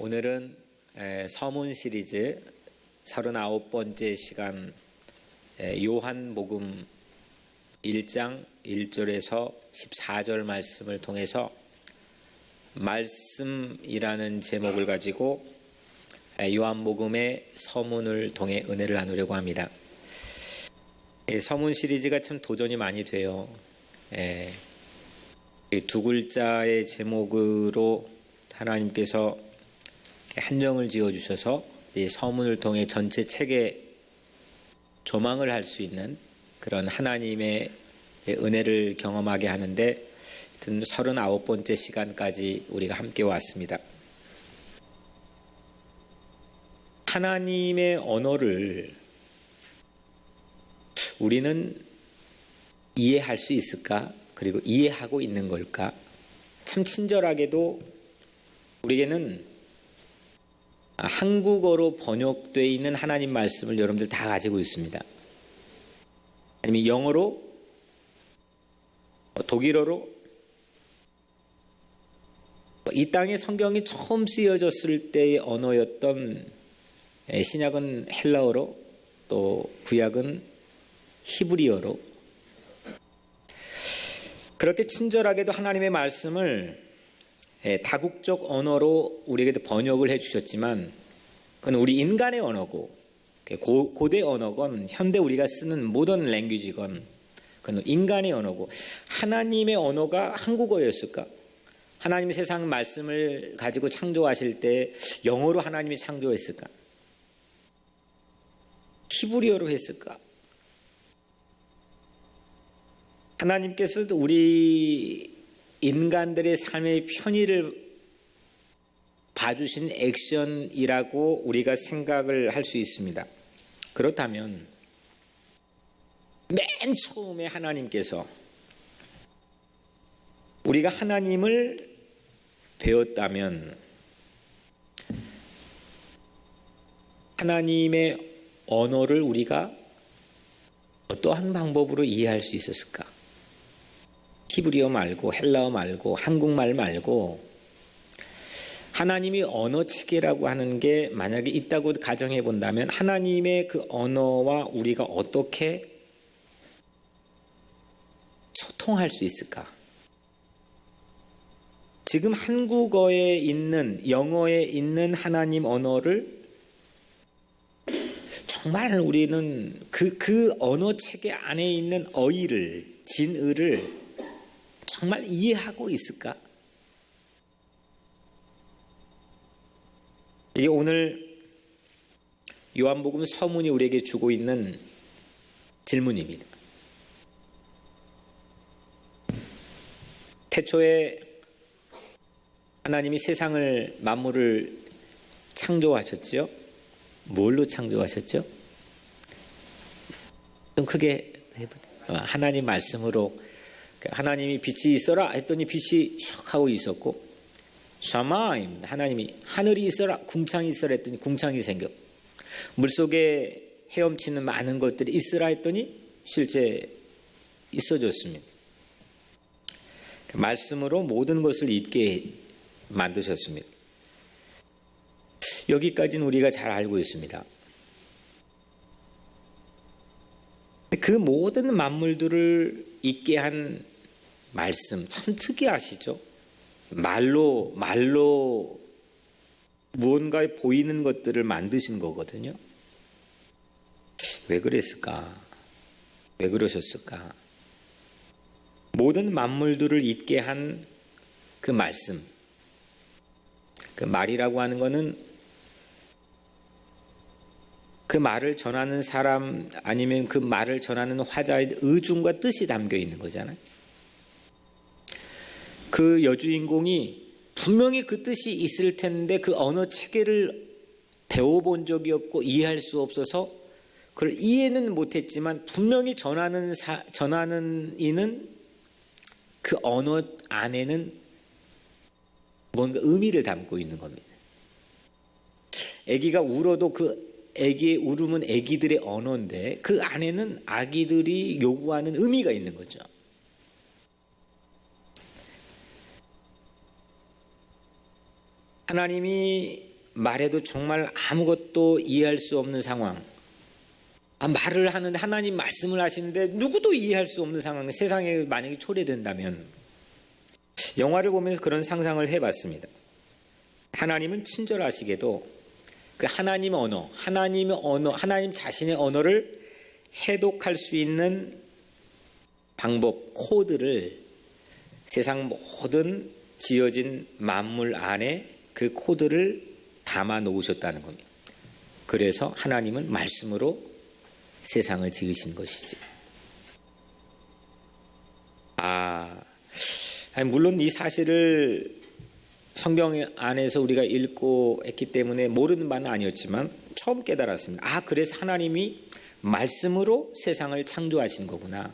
오늘은 서문 시리즈 39번째 시간 요한복음 1장 1절에서 14절 말씀을 통해서 말씀이라는 제목을 가지고 요한복음의 서문을 통해 은혜를 나누려고 합니다. 서문 시리즈가 참 도전이 많이 돼요. 두 글자의 제목으로 하나님께서 한정을 지어주셔서 이 서문을 통해 전체 책에 조망을 할 수 있는 그런 하나님의 은혜를 경험하게 하는데 39번째 시간까지 우리가 함께 왔습니다. 하나님의 언어를 우리는 이해할 수 있을까? 그리고 이해하고 있는 걸까? 참 친절하게도 우리에게는 한국어로 번역되어 있는 하나님 말씀을 여러분들 다 가지고 있습니다. 아니면 영어로, 독일어로, 이 땅에 성경이 처음 쓰여졌을 때의 언어였던 신약은 헬라어로, 또 구약은 히브리어로, 그렇게 친절하게도 하나님의 말씀을 다국적 언어로 우리에게도 번역을 해주셨지만 그건 우리 인간의 언어고 고대 언어건 현대 우리가 쓰는 모던 랭귀지건 그건 인간의 언어고 하나님의 언어가 한국어였을까? 하나님이 세상 말씀을 가지고 창조하실 때 영어로 하나님이 창조했을까? 히브리어로 했을까? 하나님께서도 우리 인간들의 삶의 편의를 봐주신 액션이라고 우리가 생각을 할 수 있습니다. 그렇다면 맨 처음에 하나님께서 우리가 하나님을 배웠다면 하나님의 언어를 우리가 어떠한 방법으로 이해할 수 있었을까? 히브리어 말고 헬라어 말고 한국말 말고 하나님이 언어 체계라고 하는 게 만약에 있다고 가정해 본다면 하나님의 그 언어와 우리가 어떻게 소통할 수 있을까? 지금 한국어에 있는 영어에 있는 하나님 언어를 정말 우리는 그 언어 체계 안에 있는 어휘를 진의를 정말 이해하고 있을까? 이게 오늘 요한복음 서문이 우리에게 주고 있는 질문입니다. 태초에 하나님이 세상을 만물을 창조하셨죠? 뭘로 창조하셨죠? 좀 크게 해보세요. 하나님 말씀으로 하나님이 빛이 있어라 했더니 빛이 샥 하고 있었고 샤마임 하나님이 하늘이 있어라 궁창이 있어라 했더니 궁창이 생겨 물속에 헤엄치는 많은 것들이 있으라 했더니 실제 있어졌습니다. 말씀으로 모든 것을 있게 만드셨습니다. 여기까지는 우리가 잘 알고 있습니다. 그 모든 만물들을 있게 한 말씀 참 특이하시죠? 말로 무언가에 보이는 것들을 만드신 거거든요. 왜 그랬을까? 왜 그러셨을까? 모든 만물들을 있게 한 그 말씀, 그 말이라고 하는 거는 그 말을 전하는 사람 아니면 그 말을 전하는 화자의 의중과 뜻이 담겨 있는 거잖아요. 그 여주인공이 분명히 그 뜻이 있을 텐데 그 언어 체계를 배워본 적이 없고 이해할 수 없어서 그걸 이해는 못했지만 분명히 전하는 이는 그 언어 안에는 뭔가 의미를 담고 있는 겁니다. 아기가 울어도 그 아기의 울음은 아기들의 언어인데 그 안에는 아기들이 요구하는 의미가 있는 거죠. 하나님이 말해도 정말 아무것도 이해할 수 없는 상황. 말을 하는데 하나님 말씀을 하시는데 누구도 이해할 수 없는 상황. 세상에 만약에 초래된다면 영화를 보면서 그런 상상을 해봤습니다. 하나님은 친절하시게도 그 하나님의 언어, 하나님 자신의 언어를 해독할 수 있는 방법, 코드를 세상 모든 지어진 만물 안에 그 코드를 담아 놓으셨다는 겁니다. 그래서 하나님은 말씀으로 세상을 지으신 것이지. 물론 이 사실을 성경 안에서 우리가 읽고 했기 때문에 모르는 바는 아니었지만 처음 깨달았습니다. 그래서 하나님이 말씀으로 세상을 창조하신 거구나.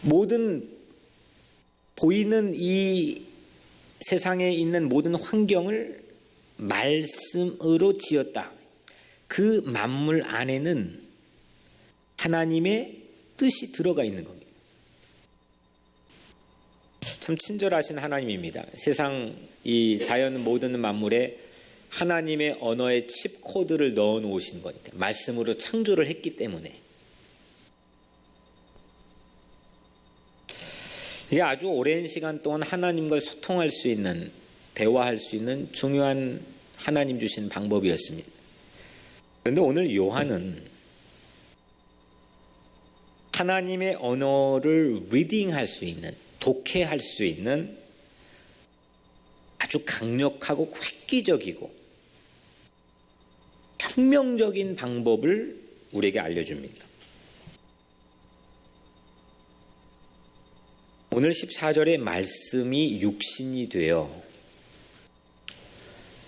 모든 보이는 이 세상에 있는 모든 환경을 말씀으로 지었다. 그 만물 안에는 하나님의 뜻이 들어가 있는 겁니다. 참 친절하신 하나님입니다. 세상 이 자연 모든 만물에 하나님의 언어의 칩 코드를 넣어 놓으신 거니까 말씀으로 창조를 했기 때문에 이게 아주 오랜 시간 동안 하나님과 소통할 수 있는, 대화할 수 있는 중요한 하나님 주신 방법이었습니다. 그런데 오늘 요한은 하나님의 언어를 리딩할 수 있는, 독해할 수 있는 아주 강력하고 획기적이고 혁명적인 방법을 우리에게 알려줍니다. 오늘 14절에 말씀이 육신이 되어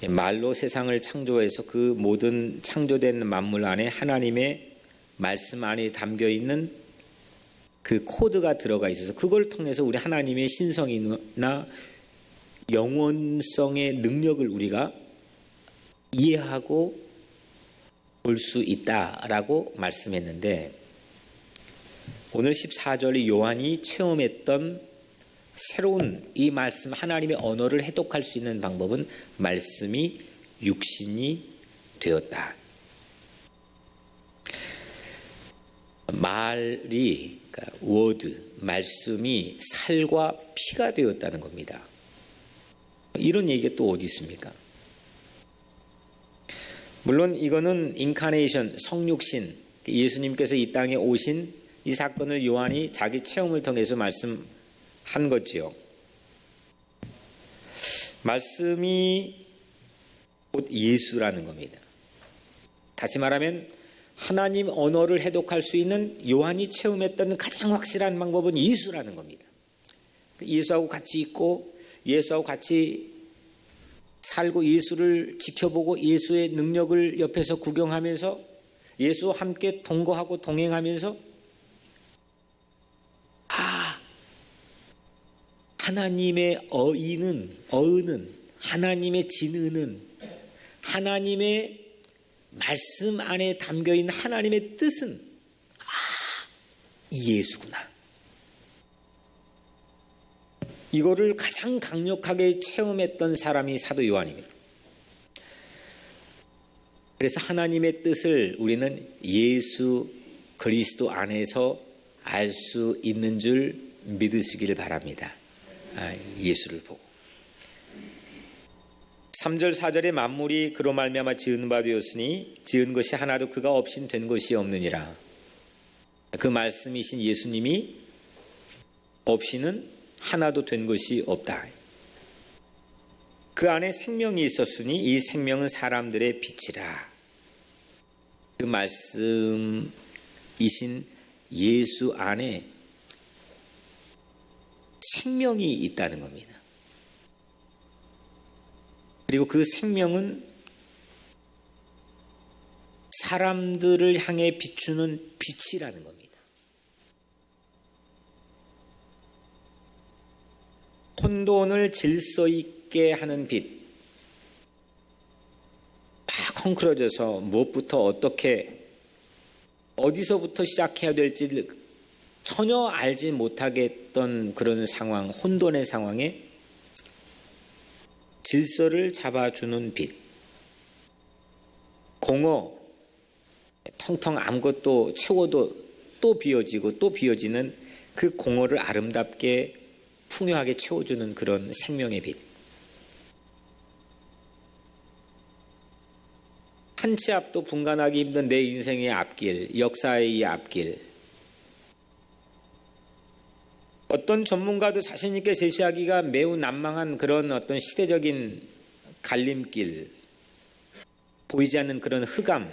말로 세상을 창조해서 그 모든 창조된 만물 안에 하나님의 말씀 안에 담겨있는 그 코드가 들어가 있어서 그걸 통해서 우리 하나님의 신성이나 영원성의 능력을 우리가 이해하고 볼 수 있다라고 말씀했는데 오늘 14절의 요한이 체험했던 새로운 이 말씀 하나님의 언어를 해독할 수 있는 방법은 말씀이 육신이 되었다. 말이 그러니까 워드, 말씀이 살과 피가 되었다는 겁니다. 이런 얘기가 또 어디 있습니까? 물론 이거는 인카네이션, 성육신, 예수님께서 이 땅에 오신 이 사건을 요한이 자기 체험을 통해서 말씀한 거지요. 말씀이 곧 예수라는 겁니다. 다시 말하면 하나님 언어를 해독할 수 있는 요한이 체험했던 가장 확실한 방법은 예수라는 겁니다. 예수하고 같이 있고 예수하고 같이 살고 예수를 지켜보고 예수의 능력을 옆에서 구경하면서 예수와 함께 동거하고 동행하면서 하나님의 어은은 하나님의 진은은 하나님의 말씀 안에 담겨있는 하나님의 뜻은 예수구나. 이거를 가장 강력하게 체험했던 사람이 사도 요한입니다. 그래서 하나님의 뜻을 우리는 예수 그리스도 안에서 알 수 있는 줄 믿으시기를 바랍니다. 예수를 보고 3절 4절에 만물이 그로 말미암아 지은 바 되었으니 지은 것이 하나도 그가 없인 된 것이 없느니라. 그 말씀이신 예수님이 없이는 하나도 된 것이 없다. 그 안에 생명이 있었으니 이 생명은 사람들의 빛이라. 그 말씀이신 예수 안에 생명이 있다는 겁니다. 그리고 그 생명은 사람들을 향해 비추는 빛이라는 겁니다. 혼돈을 질서 있게 하는 빛. 막 헝클어져서 무엇부터 어떻게 어디서부터 시작해야 될지 전혀 알지 못하겠던 그런 상황, 혼돈의 상황에 질서를 잡아주는 빛. 공허, 텅텅 아무것도 채워도 또 비어지고 또 비어지는 그 공허를 아름답게 풍요하게 채워주는 그런 생명의 빛. 한 치 앞도 분간하기 힘든 내 인생의 앞길, 역사의 이 앞길. 어떤 전문가도 자신 있게 제시하기가 매우 난망한 그런 어떤 시대적인 갈림길, 보이지 않는 그런 흑암,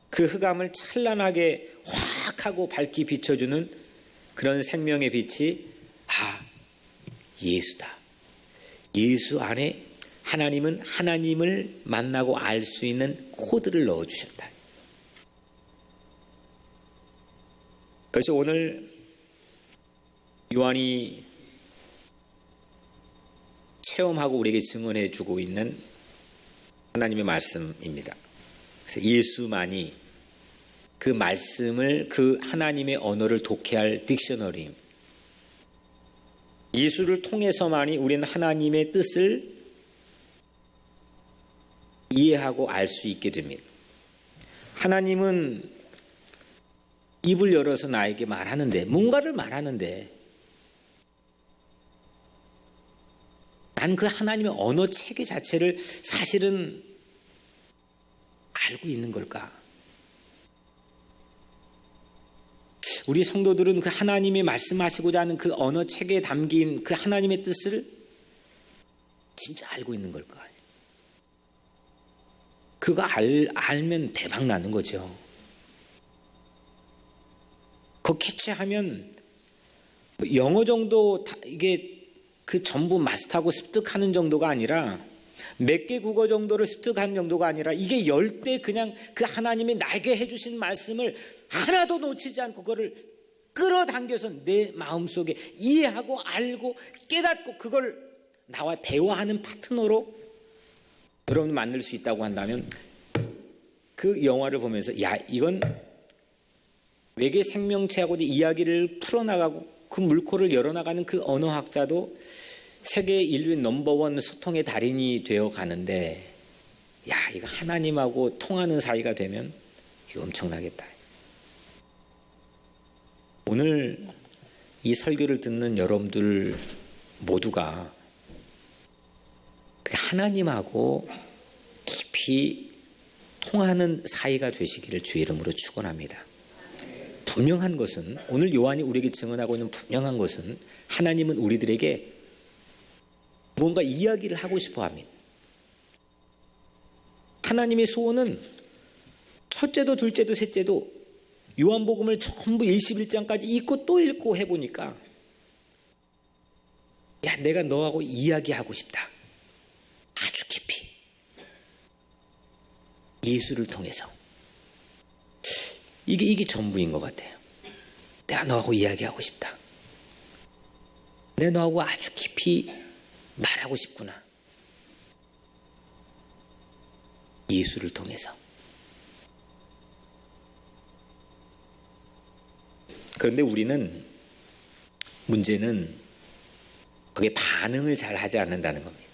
그 흑암을 찬란하게 확 하고 밝게 비춰주는 그런 생명의 빛이 예수다. 예수 안에 하나님은 하나님을 만나고 알 수 있는 코드를 넣어주셨다. 그래서 오늘 요한이 체험하고 우리에게 증언해 주고 있는 하나님의 말씀입니다. 그래서 예수만이 그 말씀을, 그 하나님의 언어를 독해할 딕셔너리, 예수를 통해서만이 우리는 하나님의 뜻을 이해하고 알 수 있게 됩니다. 하나님은 입을 열어서 나에게 말하는데, 뭔가를 말하는데, 난 그 하나님의 언어 체계 자체를 사실은 알고 있는 걸까? 우리 성도들은 그 하나님이 말씀하시고자 하는 그 언어 체계에 담긴 그 하나님의 뜻을 진짜 알고 있는 걸까? 그거 알면 대박 나는 거죠. 그거 캐치하면 영어 정도 이게 그 전부 마스터하고 습득하는 정도가 아니라, 몇 개 국어 정도를 습득하는 정도가 아니라, 이게 10대 그냥 그 하나님이 나에게 해주신 말씀을 하나도 놓치지 않고 그거를 끌어당겨서 내 마음속에 이해하고 알고 깨닫고 그걸 나와 대화하는 파트너로 여러분 만들 수 있다고 한다면, 그 영화를 보면서 이건 외계 생명체하고 이야기를 풀어나가고 그 물꼬를 열어나가는 그 언어학자도 세계 인류의 넘버원 소통의 달인이 되어 가는데, 이거 하나님하고 통하는 사이가 되면 이거 엄청나겠다. 오늘 이 설교를 듣는 여러분들 모두가 그 하나님하고 깊이 통하는 사이가 되시기를 주의 이름으로 축원합니다. 분명한 것은, 오늘 요한이 우리에게 증언하고 있는 분명한 것은, 하나님은 우리들에게 뭔가 이야기를 하고 싶어 합니다. 하나님의 소원은 첫째도 둘째도 셋째도 요한복음을 전부 21장까지 읽고 또 읽고 해보니까, 내가 너하고 이야기하고 싶다. 아주 깊이. 예수를 통해서. 이게 전부인 것 같아요. 내가 너하고 이야기하고 싶다. 내가 너하고 아주 깊이 말하고 싶구나. 예수를 통해서. 그런데 문제는 거기에 반응을 잘 하지 않는다는 겁니다.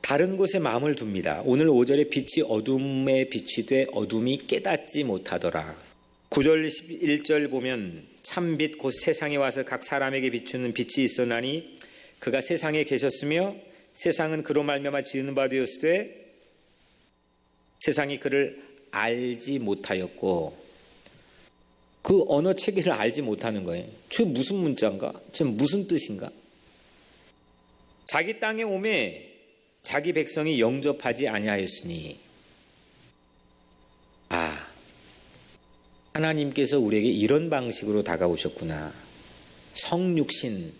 다른 곳에 마음을 둡니다. 오늘 5절에 빛이 어둠에 빛이 돼 어둠이 깨닫지 못하더라. 9절 11절 보면 참빛 곧 세상에 와서 각 사람에게 비추는 빛이 있었나니 그가 세상에 계셨으며 세상은 그로 말미암아 지은 바 되었으되 세상이 그를 알지 못하였고, 그 언어 체계를 알지 못하는 거예요. 저 무슨 문자인가? 저 무슨 뜻인가? 자기 땅에 오매 자기 백성이 영접하지 아니하였으니, 하나님께서 우리에게 이런 방식으로 다가오셨구나. 성육신,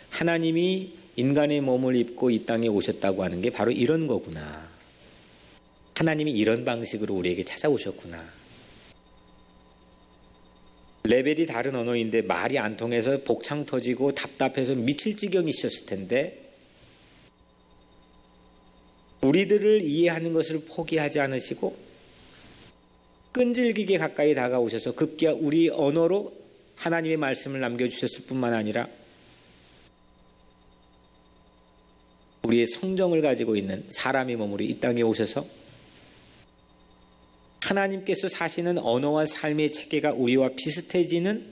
하나님이 인간의 몸을 입고 이 땅에 오셨다고 하는 게 바로 이런 거구나. 하나님이 이런 방식으로 우리에게 찾아오셨구나. 레벨이 다른 언어인데 말이 안 통해서 복창 터지고 답답해서 미칠 지경이셨을 텐데, 우리들을 이해하는 것을 포기하지 않으시고 끈질기게 가까이 다가오셔서 급기야 우리 언어로 하나님의 말씀을 남겨주셨을 뿐만 아니라 우리의 성정을 가지고 있는 사람이 머무르 이 땅에 오셔서 하나님께서 사시는 언어와 삶의 체계가 우리와 비슷해지는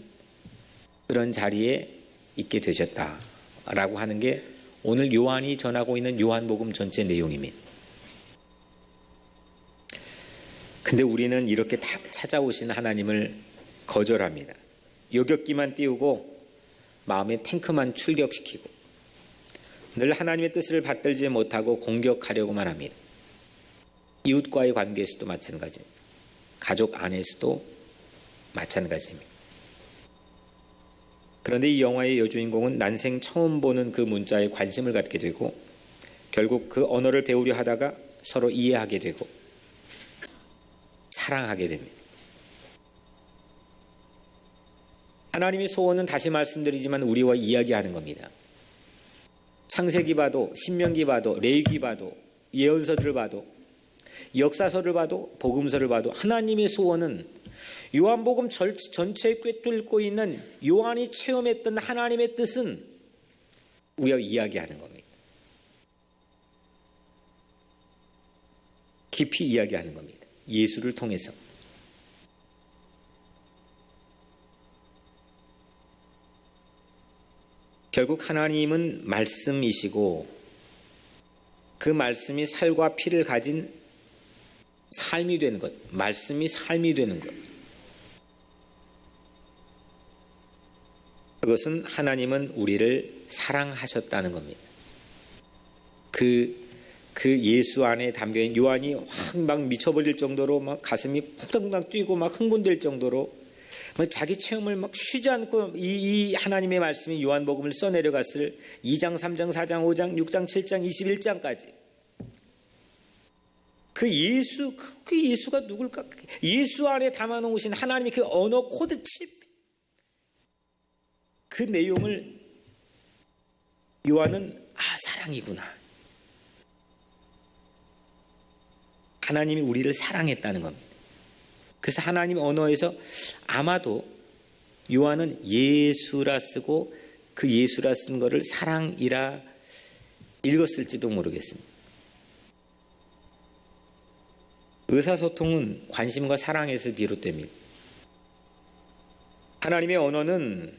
그런 자리에 있게 되셨다라고 하는 게 오늘 요한이 전하고 있는 요한복음 전체 내용입니다. 근데 우리는 이렇게 다 찾아오신 하나님을 거절합니다. 요격기만 띄우고 마음의 탱크만 출격시키고 늘 하나님의 뜻을 받들지 못하고 공격하려고만 합니다. 이웃과의 관계에서도 마찬가지입니다. 가족 안에서도 마찬가지입니다. 그런데 이 영화의 여주인공은 난생 처음 보는 그 문자에 관심을 갖게 되고 결국 그 언어를 배우려 하다가 서로 이해하게 되고 사랑하게 됩니다. 하나님의 소원은 다시 말씀드리지만 우리와 이야기하는 겁니다. 창세기 봐도 신명기 봐도 레위기 봐도 예언서들을 봐도 역사서를 봐도 복음서를 봐도 하나님의 소원은 요한복음 전체에 꿰뚫고 있는 요한이 체험했던 하나님의 뜻은 우리와 이야기하는 겁니다. 깊이 이야기하는 겁니다. 예수를 통해서. 결국 하나님은 말씀이시고 그 말씀이 살과 피를 가진 삶이 되는 것, 말씀이 삶이 되는 것. 그것은 하나님은 우리를 사랑하셨다는 겁니다. 그 예수 안에 담겨있는 요한이 확 막 미쳐버릴 정도로 막 가슴이 푹덩덩 뛰고 막 흥분될 정도로 자기 체험을 막 쉬지 않고 이 하나님의 말씀이 요한복음을 써내려갔을 2장, 3장, 4장, 5장, 6장, 7장, 21장까지 그 예수가 누굴까? 예수 안에 담아놓으신 하나님의 그 언어 코드칩 그 내용을 요한은 사랑이구나. 하나님이 우리를 사랑했다는 겁니다. 그래서 하나님 언어에서 아마도 요한은 예수라 쓰고 그 예수라 쓴 거를 사랑이라 읽었을지도 모르겠습니다. 의사소통은 관심과 사랑에서 비롯됩니다. 하나님의 언어는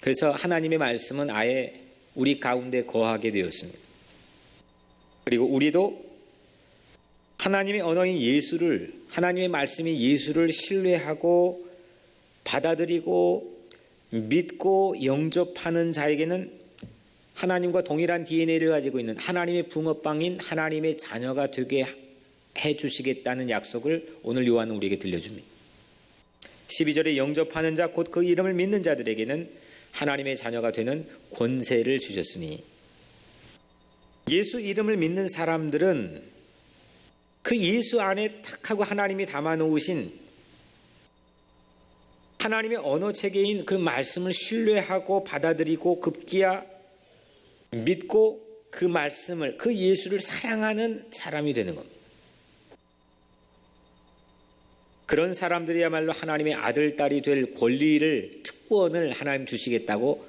그래서 하나님의 말씀은 아예 우리 가운데 거하게 되었습니다. 그리고 우리도 하나님의 언어인 예수를 하나님의 말씀이 예수를 신뢰하고 받아들이고 믿고 영접하는 자에게는 하나님과 동일한 DNA를 가지고 있는 하나님의 붕어빵인 하나님의 자녀가 되게 해주시겠다는 약속을 오늘 요한은 우리에게 들려줍니다. 12절에 영접하는 자 곧 그 이름을 믿는 자들에게는 하나님의 자녀가 되는 권세를 주셨으니 예수 이름을 믿는 사람들은 그 예수 안에 탁 하고 하나님이 담아놓으신 하나님의 언어 체계인 그 말씀을 신뢰하고 받아들이고 급기야 믿고 그 말씀을 그 예수를 사랑하는 사람이 되는 겁니다. 그런 사람들이야말로 하나님의 아들, 딸이 될 권리를 특권을 하나님 주시겠다고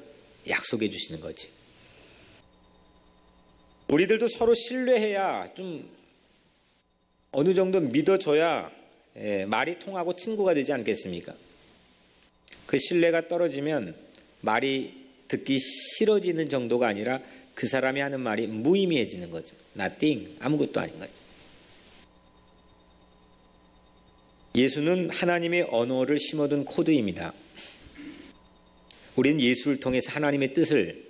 약속해 주시는 거지. 우리들도 서로 신뢰해야 좀 어느 정도 믿어줘야 말이 통하고 친구가 되지 않겠습니까? 그 신뢰가 떨어지면 말이 듣기 싫어지는 정도가 아니라 그 사람이 하는 말이 무의미해지는 거죠. nothing, 아무것도 아닌 거죠. 예수는 하나님의 언어를 심어둔 코드입니다. 우리는 예수를 통해서 하나님의 뜻을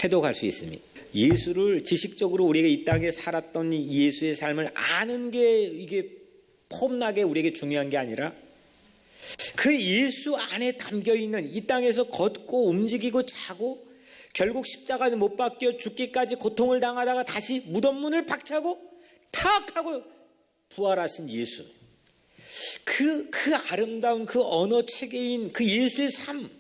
해독할 수 있습니다. 예수를 지식적으로 우리가 이 땅에 살았던 예수의 삶을 아는 게 이게 폼나게 우리에게 중요한 게 아니라 그 예수 안에 담겨있는 이 땅에서 걷고 움직이고 자고 결국 십자가에 못 박혀 죽기까지 고통을 당하다가 다시 무덤 문을 박차고 탁 하고 부활하신 예수, 그 아름다운 그 언어 체계인 그 예수의 삶,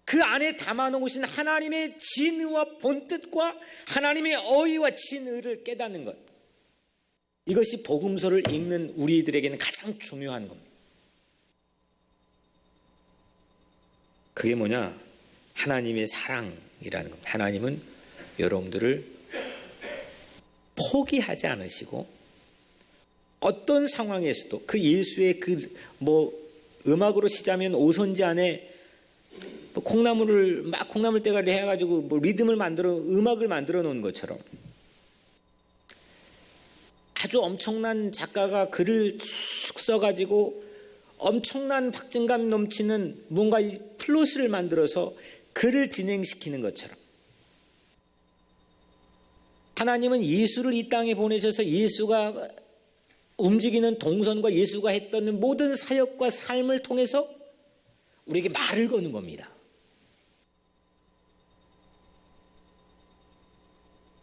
그 안에 담아놓으신 하나님의 진의와 본뜻과 하나님의 어의와 진의를 깨닫는 것, 이것이 복음서를 읽는 우리들에게는 가장 중요한 겁니다. 그게 뭐냐? 하나님의 사랑이라는 겁니다. 하나님은 여러분들을 포기하지 않으시고 어떤 상황에서도 그 예수의 음악으로 시자면 오선지 안에 콩나물 대가리 해가지고 리듬을 음악을 만들어 놓은 것처럼 아주 엄청난 작가가 글을 쑥 써가지고 엄청난 박진감 넘치는 뭔가 이 플롯을 만들어서 글을 진행시키는 것처럼 하나님은 예수를 이 땅에 보내셔서 예수가 움직이는 동선과 예수가 했던 모든 사역과 삶을 통해서 우리에게 말을 거는 겁니다.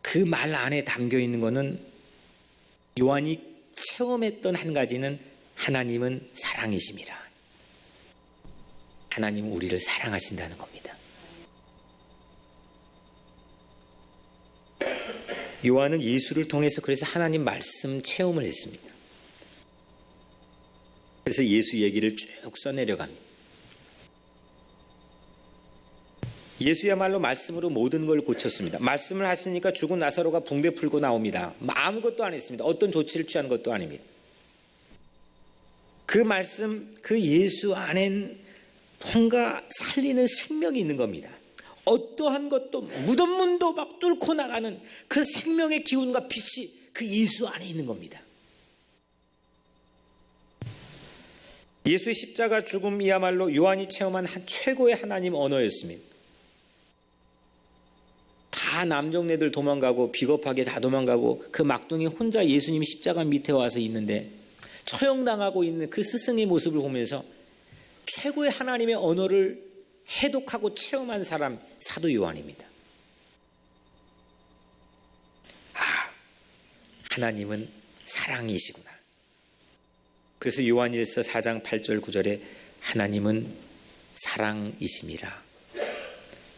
그 말 안에 담겨 있는 것은 요한이 체험했던 한 가지는 하나님은 사랑이심이라. 하나님은 우리를 사랑하신다는 겁니다. 요한은 예수를 통해서 그래서 하나님 말씀 체험을 했습니다. 그래서 예수 얘기를 쭉 써내려갑니다. 예수야말로 말씀으로 모든 걸 고쳤습니다. 말씀을 하시니까 죽은 나사로가 붕대 풀고 나옵니다. 아무것도 안 했습니다. 어떤 조치를 취한 것도 아닙니다. 그 말씀, 그 예수 안엔 뭔가 살리는 생명이 있는 겁니다. 어떠한 것도 무덤문도 막 뚫고 나가는 그 생명의 기운과 빛이 그 예수 안에 있는 겁니다. 예수의 십자가 죽음이야말로 요한이 체험한 최고의 하나님 언어였습니다. 다 남정네들 도망가고 비겁하게 다 도망가고 그 막둥이 혼자 예수님이 십자가 밑에 와서 있는데 처형당하고 있는 그 스승의 모습을 보면서 최고의 하나님의 언어를 해독하고 체험한 사람 사도 요한입니다. 하나님은 사랑이시구나. 그래서 요한일서 4장 8절 9절에 하나님은 사랑이심이라.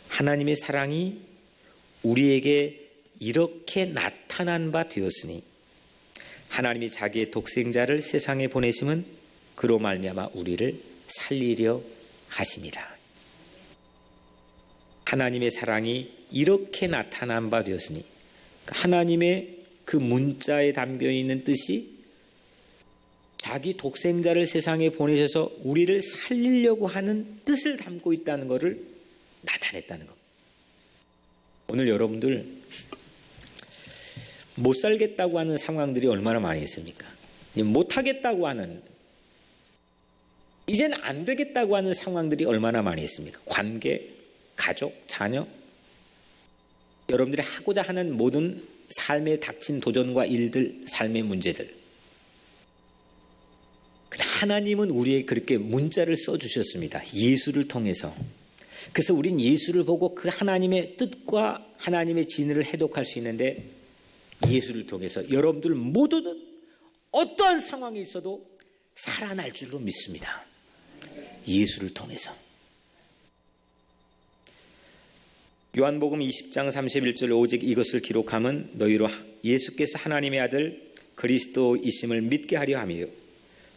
하나님의 사랑이 우리에게 이렇게 나타난 바 되었으니 하나님이 자기의 독생자를 세상에 보내심은 그로 말미암아 우리를 살리려 하심이라. 하나님의 사랑이 이렇게 나타난 바 되었으니 하나님의 그 문자에 담겨있는 뜻이 자기 독생자를 세상에 보내셔서 우리를 살리려고 하는 뜻을 담고 있다는 것을 나타냈다는 겁니다. 오늘 여러분들 못 살겠다고 하는 상황들이 얼마나 많이 있습니까? 못하겠다고 하는, 이제는 안 되겠다고 하는 상황들이 얼마나 많이 있습니까? 관계, 가족, 자녀, 여러분들이 하고자 하는 모든 삶에 닥친 도전과 일들, 삶의 문제들. 하나님은 우리에게 그렇게 문자를 써주셨습니다. 예수를 통해서. 그래서 우린 예수를 보고 그 하나님의 뜻과 하나님의 진리를 해독할 수 있는데 예수를 통해서 여러분들 모두는 어떠한 상황에 있어도 살아날 줄로 믿습니다. 예수를 통해서. 요한복음 20장 31절 오직 이것을 기록함은 너희로 예수께서 하나님의 아들 그리스도이심을 믿게 하려 함이요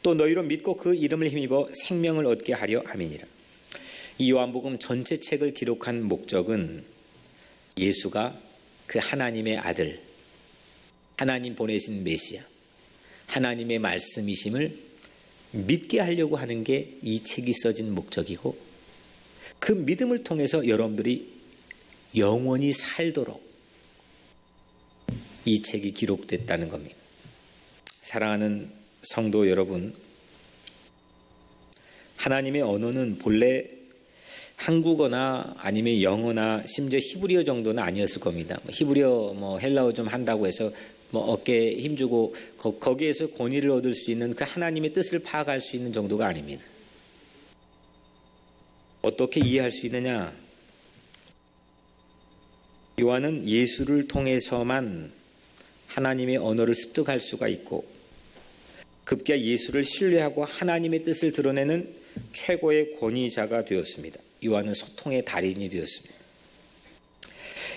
또 너희로 믿고 그 이름을 힘입어 생명을 얻게 하려 함이니라. 이 요한복음 전체 책을 기록한 목적은 예수가 그 하나님의 아들, 하나님 보내신 메시아, 하나님의 말씀이심을 믿게 하려고 하는 게 이 책이 써진 목적이고 그 믿음을 통해서 여러분들이 영원히 살도록 이 책이 기록됐다는 겁니다. 사랑하는 성도 여러분, 하나님의 언어는 본래 한국어나 아니면 영어나 심지어 히브리어 정도는 아니었을 겁니다. 히브리어 헬라어 좀 한다고 해서 어깨에 힘주고 거기에서 권위를 얻을 수 있는 그 하나님의 뜻을 파악할 수 있는 정도가 아닙니다. 어떻게 이해할 수 있느냐? 요한은 예수를 통해서만 하나님의 언어를 습득할 수가 있고 급기야 예수를 신뢰하고 하나님의 뜻을 드러내는 최고의 권위자가 되었습니다. 요한은 소통의 달인이 되었습니다.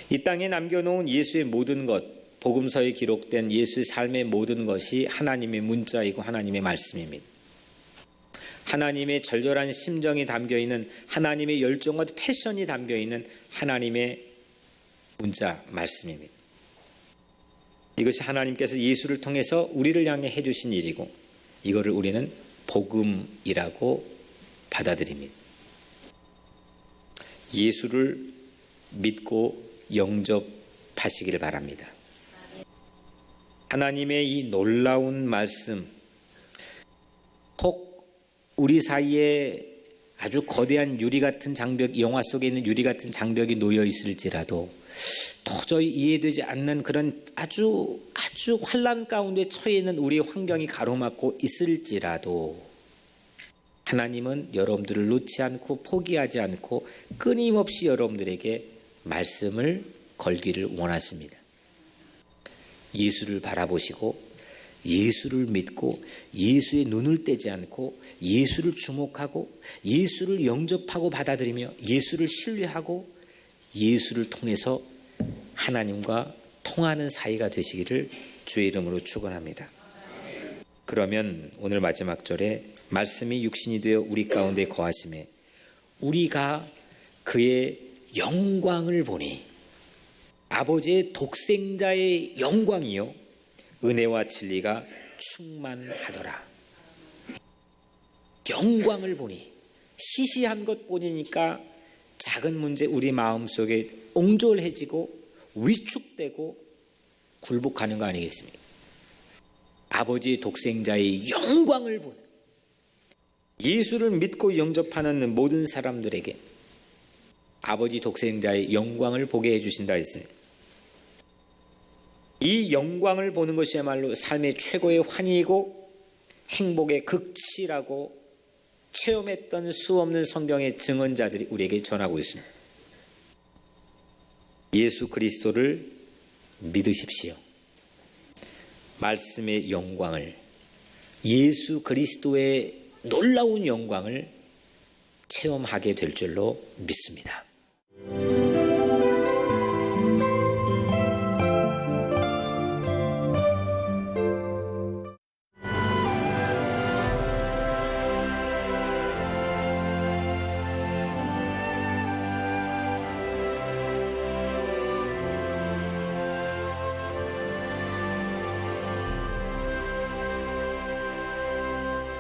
이 땅에 남겨놓은 예수의 모든 것, 복음서에 기록된 예수의 삶의 모든 것이 하나님의 문자이고 하나님의 말씀입니다. 하나님의 절절한 심정이 담겨있는, 하나님의 열정과 패션이 담겨있는 하나님의 문자 말씀입니다. 이것이 하나님께서 예수를 통해서 우리를 향해 해주신 일이고 이거를 우리는 복음이라고 받아들입니다. 예수를 믿고 영접하시기를 바랍니다. 하나님의 이 놀라운 말씀, 혹 우리 사이에 아주 거대한 유리 같은 장벽, 영화 속에 있는 유리 같은 장벽이 놓여 있을지라도 도저히 이해되지 않는 그런 아주 환란 가운데 처해 있는 우리의 환경이 가로막고 있을지라도 하나님은 여러분들을 놓지 않고 포기하지 않고 끊임없이 여러분들에게 말씀을 걸기를 원하십니다. 예수를 바라보시고 예수를 믿고 예수의 눈을 떼지 않고 예수를 주목하고 예수를 영접하고 받아들이며 예수를 신뢰하고 예수를 통해서 하나님과 통하는 사이가 되시기를 주의 이름으로 축원합니다. 그러면 오늘 마지막 절에 말씀이 육신이 되어 우리 가운데 거하심에 우리가 그의 영광을 보니 아버지의 독생자의 영광이요 은혜와 진리가 충만하더라. 영광을 보니 시시한 것 보니까 작은 문제 우리 마음속에 옹졸해지고 위축되고 굴복하는 거 아니겠습니까? 아버지의 독생자의 영광을 보는 예수를 믿고 영접하는 모든 사람들에게 아버지 독생자의 영광을 보게 해주신다 했습니다. 이 영광을 보는 것이야말로 삶의 최고의 환희이고 행복의 극치라고 체험했던 수없는 성경의 증언자들이 우리에게 전하고 있습니다. 예수 그리스도를 믿으십시오. 말씀의 영광을, 예수 그리스도의 놀라운 영광을 체험하게 될 줄로 믿습니다.